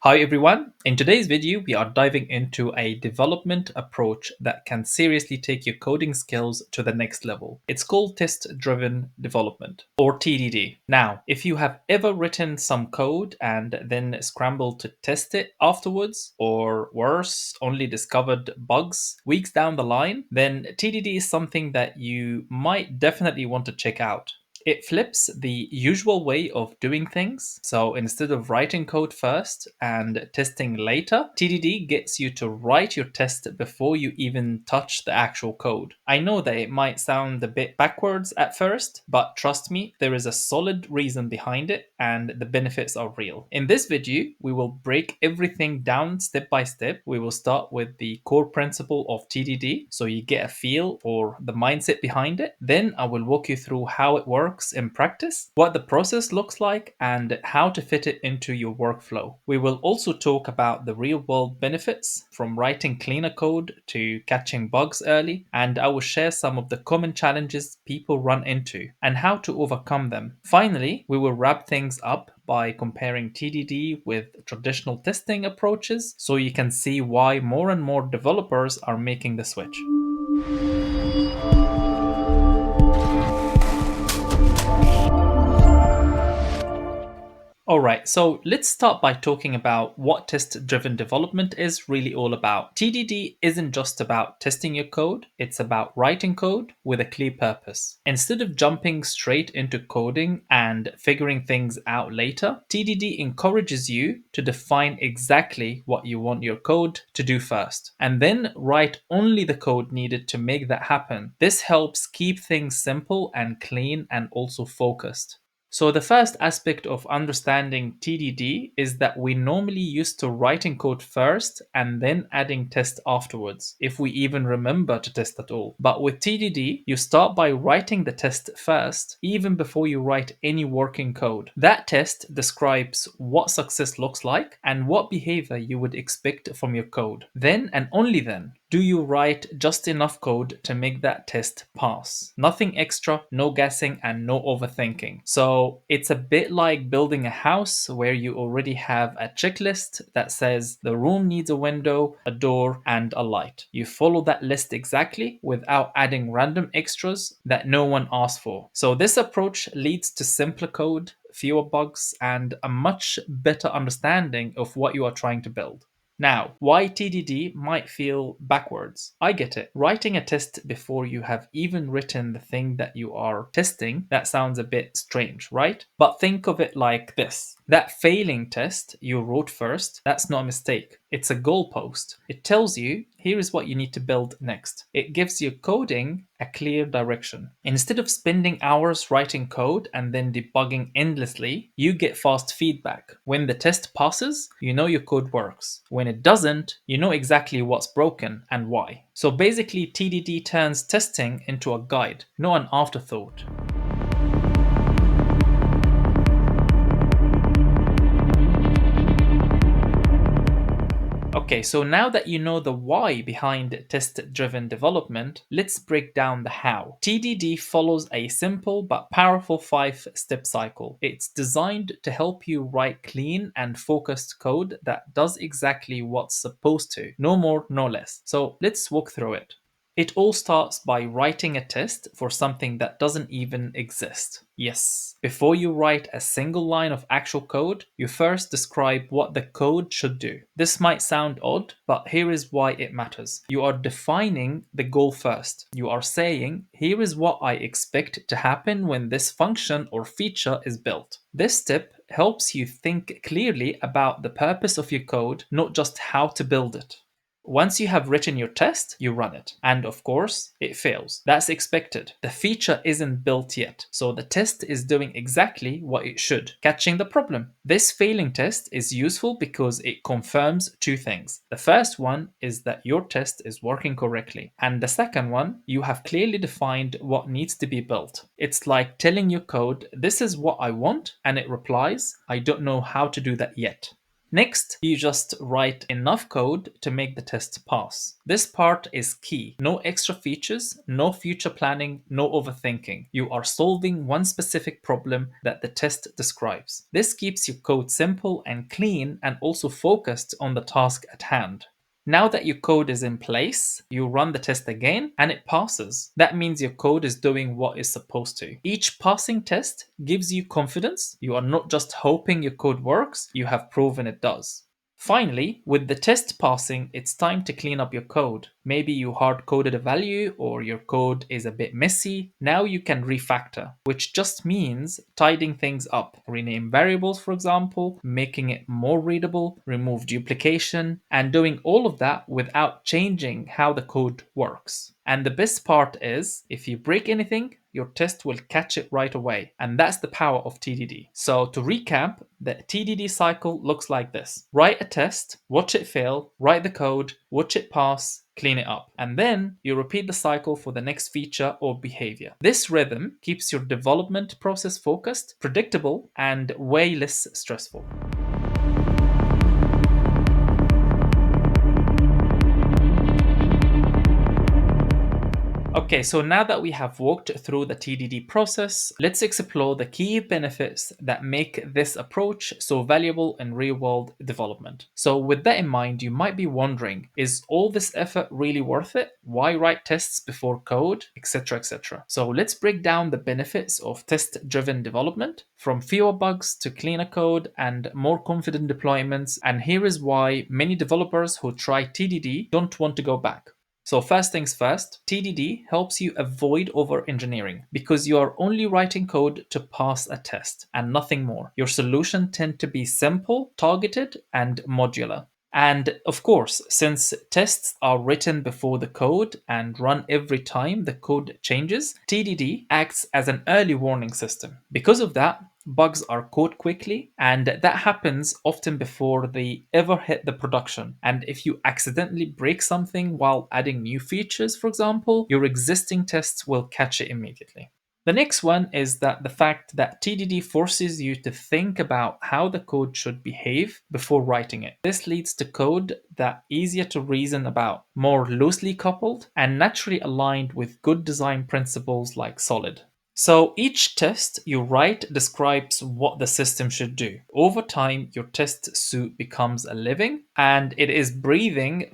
Hi everyone, in today's video we are diving into a development approach that can seriously take your coding skills to the next level. It's called test-driven development, or TDD. Now, if you have ever written some code and then scrambled to test it afterwards, or worse, only discovered bugs weeks down the line, then TDD is something that you might definitely want to check out. It flips the usual way of doing things. So instead of writing code first and testing later, TDD gets you to write your test before you even touch the actual code. I know that it might sound a bit backwards at first, but trust me, there is a solid reason behind it and the benefits are real. In this video, we will break everything down step by step. We will start with the core principle of TDD so you get a feel for the mindset behind it. Then I will walk you through how it works in practice, what the process looks like, and how to fit it into your workflow. We will also talk about the real world benefits from writing cleaner code to catching bugs early, and I will share some of the common challenges people run into and how to overcome them. Finally, we will wrap things up by comparing TDD with traditional testing approaches so you can see why more and more developers are making the switch. Alright, so let's start by talking about what test-driven development is really all about. TDD isn't just about testing your code, it's about writing code with a clear purpose. Instead of jumping straight into coding and figuring things out later, TDD encourages you to define exactly what you want your code to do first, and then write only the code needed to make that happen. This helps keep things simple and clean and also focused. So the first aspect of understanding TDD is that we normally used to writing code first and then adding test afterwards, if we even remember to test at all. But with TDD, you start by writing the test first, even before you write any working code. That test describes what success looks like and what behavior you would expect from your code. Then and only then do you write just enough code to make that test pass. Nothing extra, no guessing, and no overthinking. So it's a bit like building a house where you already have a checklist that says the room needs a window, a door, and a light. You follow that list exactly without adding random extras that no one asked for. So this approach leads to simpler code, fewer bugs, and a much better understanding of what you are trying to build. Now, why TDD might feel backwards? I get it. Writing a test before you have even written the thing that you are testing, that sounds a bit strange, right? But think of it like this. That failing test you wrote first, that's not a mistake. It's a goalpost. It tells you, here is what you need to build next. It gives your coding a clear direction. Instead of spending hours writing code and then debugging endlessly, you get fast feedback. When the test passes, you know your code works. When it doesn't, you know exactly what's broken and why. So basically, TDD turns testing into a guide, not an afterthought. Okay, so now that you know the why behind test-driven development, let's break down the how. TDD follows a simple but powerful 5-step cycle. It's designed to help you write clean and focused code that does exactly what's supposed to, no more, no less. So let's walk through it. It all starts by writing a test for something that doesn't even exist. Yes, before you write a single line of actual code, you first describe what the code should do. This might sound odd, but here is why it matters. You are defining the goal first. You are saying, here is what I expect to happen when this function or feature is built. This step helps you think clearly about the purpose of your code, not just how to build it. Once you have written your test, you run it. And of course, it fails. That's expected. The feature isn't built yet, so the test is doing exactly what it should, catching the problem. This failing test is useful because it confirms two things. The first one is that your test is working correctly. And the second one, you have clearly defined what needs to be built. It's like telling your code, this is what I want, and it replies, I don't know how to do that yet. Next, you just write enough code to make the test pass. This part is key. No extra features, no future planning, no overthinking. You are solving one specific problem that the test describes. This keeps your code simple and clean and also focused on the task at hand. Now that your code is in place, you run the test again and it passes. That means your code is doing what it's supposed to. Each passing test gives you confidence. You are not just hoping your code works, you have proven it does. Finally, with the test passing, it's time to clean up your code. Maybe you hard coded a value or your code is a bit messy. Now you can refactor, which just means tidying things up. Rename variables, for example, making it more readable, remove duplication, and doing all of that without changing how the code works. And the best part is, if you break anything, your test will catch it right away. And that's the power of TDD. So to recap, the TDD cycle looks like this. Write a test, watch it fail, write the code, watch it pass, clean it up. And then you repeat the cycle for the next feature or behavior. This rhythm keeps your development process focused, predictable, and way less stressful. Okay, so now that we have walked through the TDD process, let's explore the key benefits that make this approach so valuable in real-world development. So with that in mind, you might be wondering, is all this effort really worth it? Why write tests before code, etc., etc.? So let's break down the benefits of test-driven development, from fewer bugs to cleaner code and more confident deployments. And here is why many developers who try TDD don't want to go back. So first things first, TDD helps you avoid over-engineering because you are only writing code to pass a test and nothing more. Your solution tend to be simple, targeted, and modular. And of course, since tests are written before the code and run every time the code changes, TDD acts as an early warning system. Because of that, bugs are caught quickly, and that happens often before they ever hit the production. And if you accidentally break something while adding new features, for example, your existing tests will catch it immediately. The next one is that the fact that TDD forces you to think about how the code should behave before writing it. This leads to code that easier to reason about, more loosely coupled, and naturally aligned with good design principles like solid. So each test you write describes what the system should do. Over time, your test suite becomes a living and it is breathing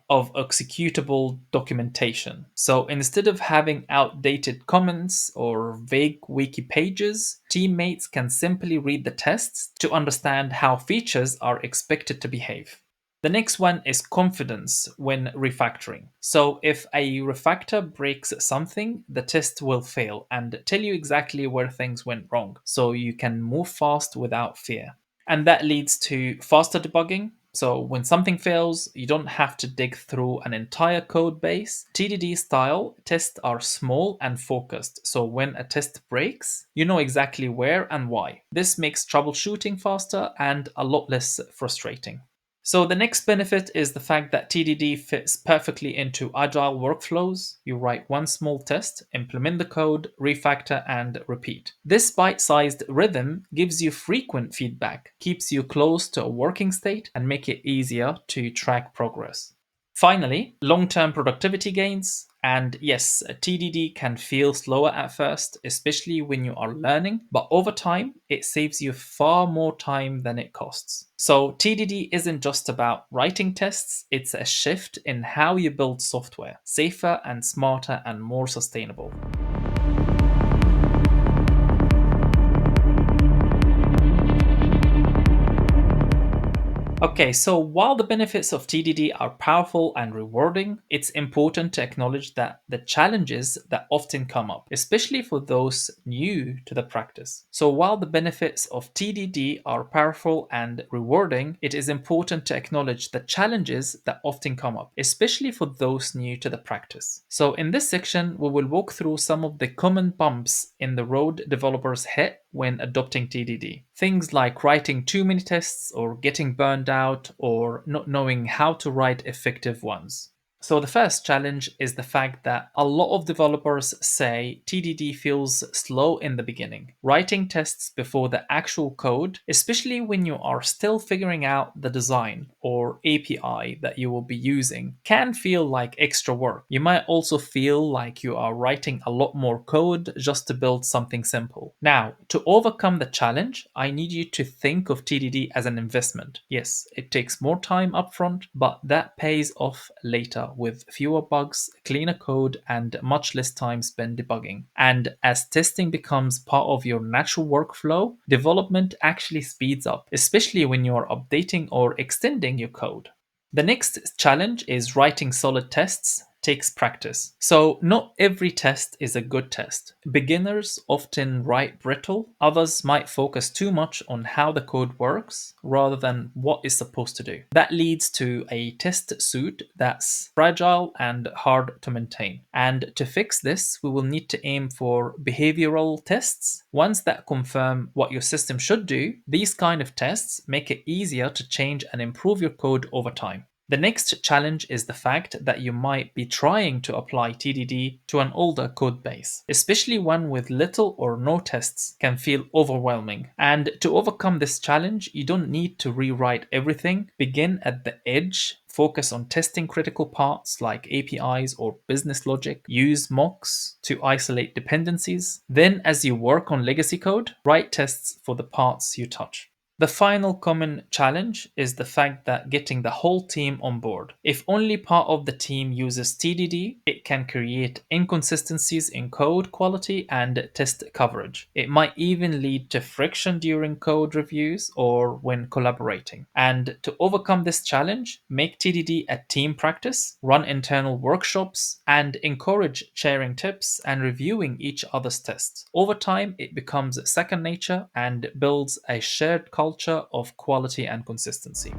of executable documentation. So instead of having outdated comments or vague wiki pages, teammates can simply read the tests to understand how features are expected to behave. The next one is confidence when refactoring. So if a refactor breaks something, the test will fail and tell you exactly where things went wrong, so you can move fast without fear. And that leads to faster debugging. So when something fails, you don't have to dig through an entire code base. TDD style tests are small and focused. So when a test breaks, you know exactly where and why. This makes troubleshooting faster and a lot less frustrating. So the next benefit is the fact that TDD fits perfectly into agile workflows. You write one small test, implement the code, refactor, and repeat. This bite-sized rhythm gives you frequent feedback, keeps you close to a working state, and make it easier to track progress. Finally, long-term productivity gains. And yes, TDD can feel slower at first, especially when you are learning, but over time, it saves you far more time than it costs. So TDD isn't just about writing tests, it's a shift in how you build software, safer and smarter and more sustainable. Okay, so while the benefits of TDD are powerful and rewarding, it's important to acknowledge that the challenges that often come up, especially for those new to the practice. So while the benefits of TDD are powerful and rewarding, it is important to acknowledge the challenges that often come up, especially for those new to the practice. So in this section, we will walk through some of the common bumps in the road developers hit when adopting TDD. Things like writing too many tests or getting burned out or not knowing how to write effective ones. So, the first challenge is the fact that a lot of developers say TDD feels slow in the beginning. Writing tests before the actual code, especially when you are still figuring out the design or API that you will be using, can feel like extra work. You might also feel like you are writing a lot more code just to build something simple. Now, to overcome the challenge, I need you to think of TDD as an investment. Yes, it takes more time upfront, but that pays off later with fewer bugs, cleaner code, and much less time spent debugging. And as testing becomes part of your natural workflow, development actually speeds up, especially when you are updating or extending your code. The next challenge is writing solid tests takes practice. So, not every test is a good test. Beginners often write brittle, others might focus too much on how the code works rather than what it's supposed to do. That leads to a test suite that's fragile and hard to maintain. And to fix this, we will need to aim for behavioral tests, ones that confirm what your system should do. These kind of tests make it easier to change and improve your code over time. The next challenge is the fact that you might be trying to apply TDD to an older code base, especially one with little or no tests can feel overwhelming. And to overcome this challenge, you don't need to rewrite everything. Begin at the edge. Focus on testing critical parts like APIs or business logic. Use mocks to isolate dependencies. Then, as you work on legacy code, write tests for the parts you touch. The final common challenge is the fact that getting the whole team on board. If only part of the team uses TDD, it can create inconsistencies in code quality and test coverage. It might even lead to friction during code reviews or when collaborating. And to overcome this challenge, make TDD a team practice, run internal workshops, and encourage sharing tips and reviewing each other's tests. Over time, it becomes second nature and builds a shared culture of quality and consistency.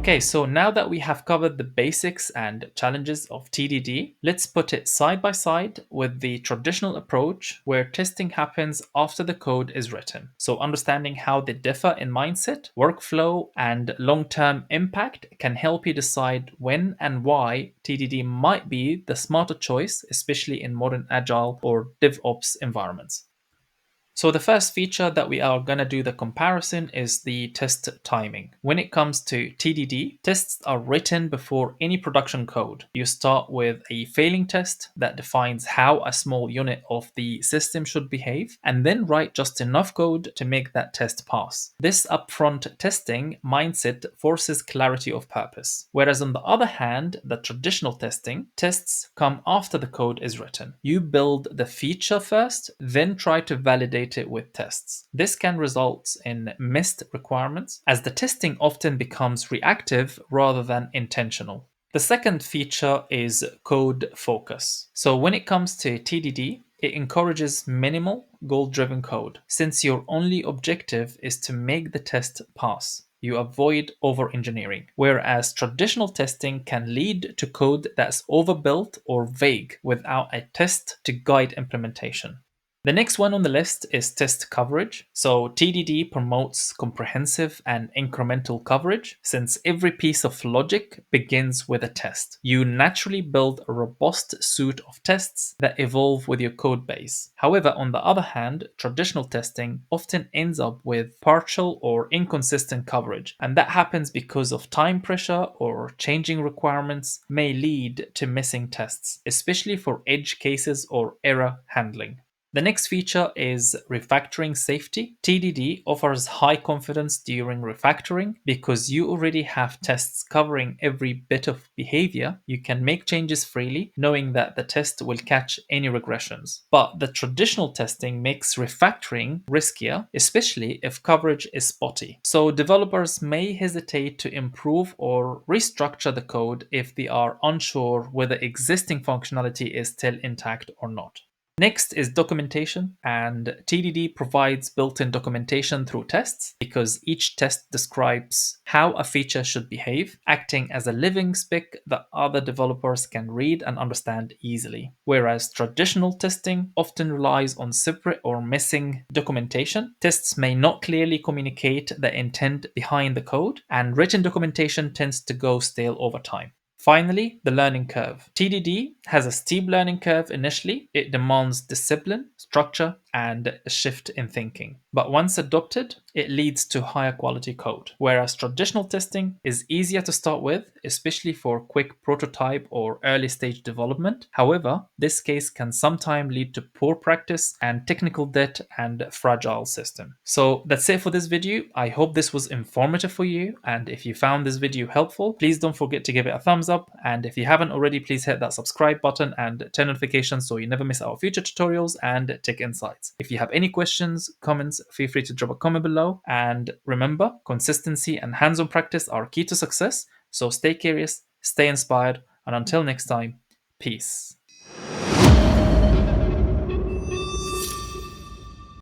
Okay, so now that we have covered the basics and challenges of TDD, let's put it side by side with the traditional approach where testing happens after the code is written. So, understanding how they differ in mindset, workflow, and long term impact can help you decide when and why TDD might be the smarter choice, especially in modern agile or DevOps environments. So the first feature that we are going to do the comparison is the test timing. When it comes to TDD, tests are written before any production code. You start with a failing test that defines how a small unit of the system should behave, and then write just enough code to make that test pass. This upfront testing mindset forces clarity of purpose. Whereas on the other hand, the traditional testing, tests come after the code is written. You build the feature first, then try to validate it with tests. This can result in missed requirements, as the testing often becomes reactive rather than intentional. The second feature is code focus. So when it comes to TDD, it encourages minimal goal-driven code, since your only objective is to make the test pass. You avoid over-engineering, whereas traditional testing can lead to code that's overbuilt or vague without a test to guide implementation. The next one on the list is test coverage. So TDD promotes comprehensive and incremental coverage, since every piece of logic begins with a test. You naturally build a robust suite of tests that evolve with your code base. However, on the other hand, traditional testing often ends up with partial or inconsistent coverage, and that happens because of time pressure or changing requirements may lead to missing tests, especially for edge cases or error handling. The next feature is refactoring safety. TDD offers high confidence during refactoring because you already have tests covering every bit of behavior. You can make changes freely, knowing that the test will catch any regressions. But the traditional testing makes refactoring riskier, especially if coverage is spotty. So developers may hesitate to improve or restructure the code if they are unsure whether existing functionality is still intact or not. Next is documentation, and TDD provides built-in documentation through tests because each test describes how a feature should behave, acting as a living spec that other developers can read and understand easily. Whereas traditional testing often relies on separate or missing documentation, tests may not clearly communicate the intent behind the code, and written documentation tends to go stale over time. Finally, the learning curve. TDD has a steep learning curve initially. It demands discipline, structure, and a shift in thinking. But once adopted, it leads to higher quality code. Whereas traditional testing is easier to start with, especially for quick prototype or early stage development. However, this case can sometimes lead to poor practice and technical debt and fragile system. So that's it for this video. I hope this was informative for you. And if you found this video helpful, please don't forget to give it a thumbs up. And if you haven't already, please hit that subscribe button and turn notifications so you never miss our future tutorials and tech insights. If you have any questions, comments, feel free to drop a comment below. And remember, consistency and hands-on practice are key to success. So stay curious, stay inspired, and until next time, peace.